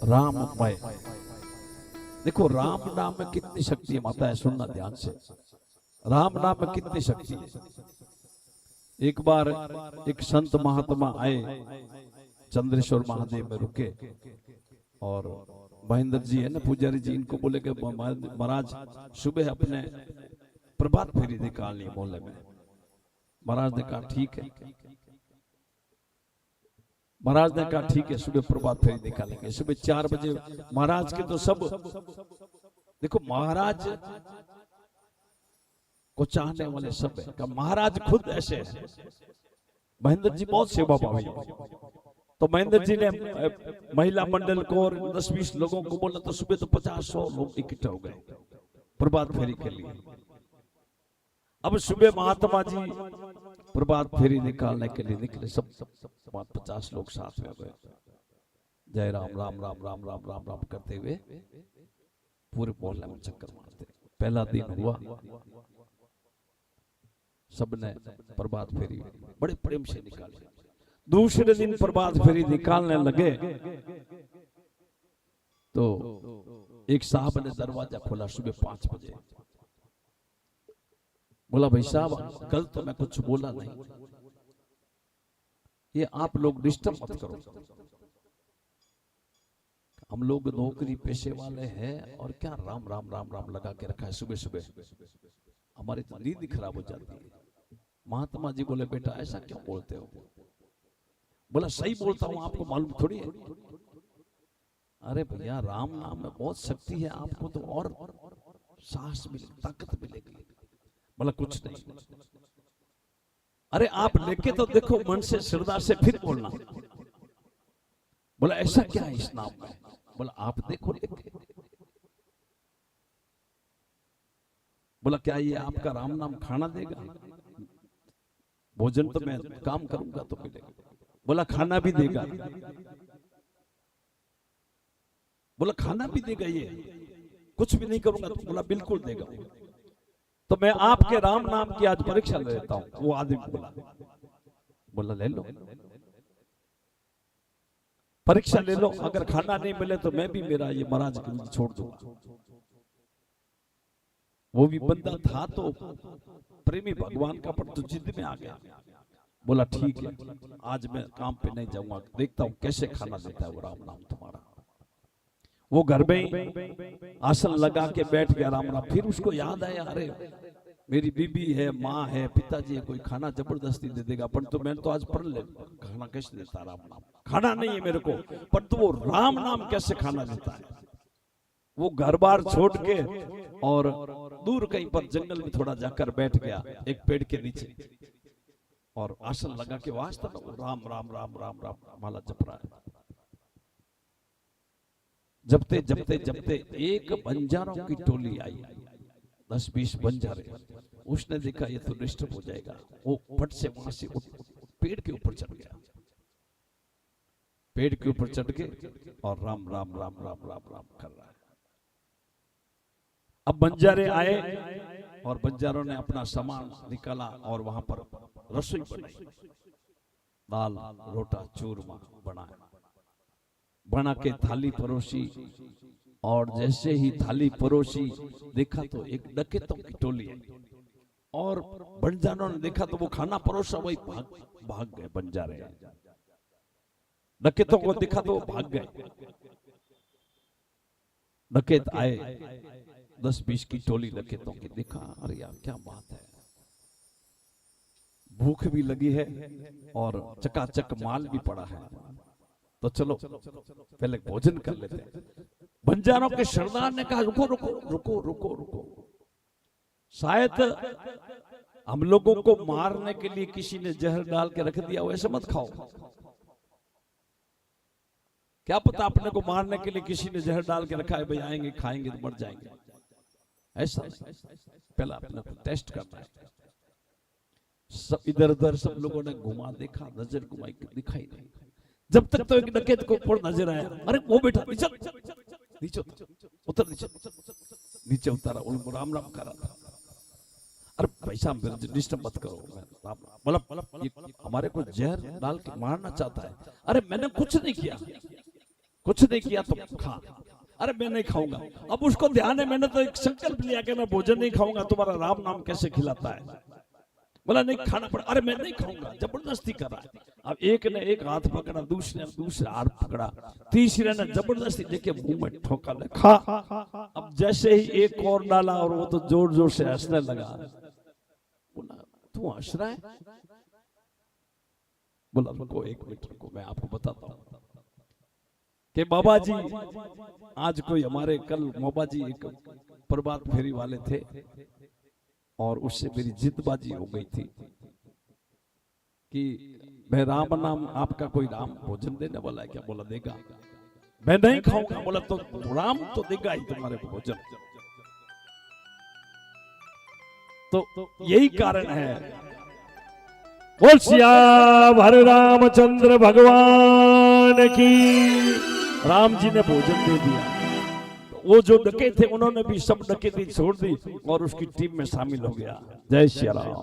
राममय। देखो राम नाम में कितनी शक्ति है माता है, सुनना ध्यान से। राम नाम में कितनी शक्ति है। एक बार एक संत महात्मा आए, चंद्रेश्वर महादेव में रुके और महेंद्र जी है ना पुजारी जी, इनको बोले कि महाराज सुबह अपने प्रभात फेरी निकालनी है मोहल्ले में। महाराज ने कहा ठीक है। महाराज ने कहा ठीक है, सुबह प्रभात फेरी निकालेंगे। सुबह 4 बजे महाराज के तो सब, देखो महाराज को चाहने वाले सब है, महाराज खुद ऐसे है। महेंद्र जी बहुत सेवा भावी, तो महेंद्र जी ने महिला मंडल को और 10-20 लोगों को बोला, तो सुबह तो 50-100 लोग इकट्ठे हो गए प्रभात फेरी के लिए। अब सुबह महात्मा जी प्रभात फेरी निकालने के लिए निकले, सब 50 लोग साथ में हो गए। जय राम राम राम राम राम राम राम करते हुए पूरे मोहल्ले में चक्कर मारते। पहला दिन हुआ, सबने प्रभात फेरी बड़े प्रेम से निकाली। दूसरे दिन प्रभात फेरी निकालने लगे तो एक साहब ने दरवाजा खोला सुबह 5 बजे। बोला भाई साहब कल तो मैं कुछ बोला नहीं, ये आप लोग डिस्टर्ब मत करो। हम लोग नौकरी पेशे वाले हैं और क्या राम राम राम राम लगा के रखा है सुबह सुबह, हमारी तो नींद खराब हो जाती है। महात्मा जी बोले बेटा ऐसा क्यों बोलते हो? बोला सही बोलता हूं, आपको मालूम थोड़ी है। अरे भैया राम नाम में बहुत शक्ति है, आपको तो और साहस मिलेगी, ताकत मिलेगी। बोला कुछ नहीं। अरे आप लेके तो देखो मन से श्रद्धा से फिर बोलना। बोला ऐसा क्या है इस नाम में? बोला आप देखो लेके। बोला क्या ये आपका राम नाम खाना देगा? भोजन तो मैं काम करूंगा तो मिलेगा। बोला खाना भी देगा? बोला खाना भी देगा, ये कुछ भी नहीं करूंगा तो? बोला बिल्कुल देगा। तो मैं आपके राम नाम की आज परीक्षा ले लेता हूं। वो आदमी बोला ले लो, परीक्षा ले लो, अगर खाना नहीं मिले तो मैं भी मेरा ये महाराज के लिए छोड़ दूंगा। वो भी बंदा था तो प्रेमी भगवान का, पर तो जिद में आ गया। बोला ठीक है आज मैं काम पे नहीं जाऊंगा, देखता हूं कैसे खाना देता है वो राम नाम तुम्हारा। वो घर में आसन लगा के बैठ गया राम राम। फिर उसको याद आया अरे मेरी बीबी है, माँ है, पिताजी है, कोई खाना जबरदस्ती दे देगा, पर तो मैं तो आज पढ़ ले, खाना कैसे देता राम नाम? खाना नहीं है मेरे को, पर तो वो राम नाम कैसे खाना देता है? वो घर बार छोड़ के और दूर कहीं पर जंगल में थोड़ा जाकर बैठ गया एक पेड़ के नीचे और आसन लगा के वास्तव में राम राम राम राम राम माला जप रहा है। जपते जपते जपते एक बंजारों की टोली आई, 10-20 बंजारे। उसने देखा ये तो डिस्टर्ब हो जाएगा, वो फट से वहां से पेड़ के ऊपर चढ़ गया। पेड़ के ऊपर चढ़ के और राम राम राम राम राम राम कर रहा है। अब बंजारे आए और बंजारों ने अपना सामान निकाला और वहां पर रसोई बनाई। दाल रोटा चूरमा बनाया, बना के थाली परोसी। और जैसे ही थाली परोसी देखा तो एक डकैतों की टोली है और बंजारों ने देखा तो वो खाना परोसा वही भाग गए। बंजारे डकैतों को देखा तो भाग गए। डकैत आए 10-20 की टोली डकैतों की, देखा अरे यार क्या बात है, भूख भी लगी है और चकाचक माल भी पड़ा है, तो चलो पहले भोजन कर लेते हैं। बंजारों के सरदार ने कहा रुको रुको रुको रुको रुको, शायद हम लोगों को मारने के लिए किसी ने जहर डाल के रख दिया हो, ऐसे मत खाओ। क्या पता अपने को मारने के लिए किसी ने जहर डाल के रखा है, भाई आएंगे खाएंगे तो मर जाएंगे। ऐसा पहला अपने को टेस्ट करना है। सब इधर उधर सब लोगों ने घुमा, देखा, नजर घुमाई, दिखाई नहीं। जब तक तो एक डकैत को ऊपर नजर आया, अरे वो बेटा नीचे नीचे उतर, नीचे उतारा, उनको राम राम कर रहा था। अरे भाई साहब डिस्टर्ब मत करो। बोला हमारे को जहर डाल के मारना चाहता है। अरे मैंने कुछ नहीं किया, कुछ नहीं किया तो खा। अरे मैं नहीं खाऊंगा। अब उसको ध्यान है मैंने तो एक संकल्प लिया कि मैं भोजन नहीं खाऊंगा, तुम्हारा राम नाम कैसे खिलाता है। बोला नहीं खाना पड़ा। अरे मैं नहीं खाऊंगा, जबरदस्ती कर रहा है। अब एक ने एक हाथ पकड़ा, दूसरे ने दूसरा हाथ पकड़ा, तीसरे ने जबरदस्ती लेके मुंह में ठोका, ले खा। अब जैसे ही एक और डाला और वो तो जोर जोर से हंसने लगा। बोला तू हंस रहा है? बोला रुको एक मिनट रुको, मैं आपको बताता हूँ कि बाबा जी आज कोई हमारे कल बाबा जी एक प्रभात फेरी वाले थे और उससे मेरी जिदबाजी हो गई थी कि मैं राम नाम, आपका कोई राम भोजन देने वाला है क्या? बोला देगा। मैं नहीं खाऊंगा। बोला तो राम तो देगा ही तुम्हारे को भोजन। तो यही कारण है। बोल सियावर रामचंद्र भगवान की। राम जी ने भोजन दे दिया। वो जो डके थे उन्होंने भी सब डकैती छोड़ दी और उसकी टीम में शामिल हो गया। जय श्री राम।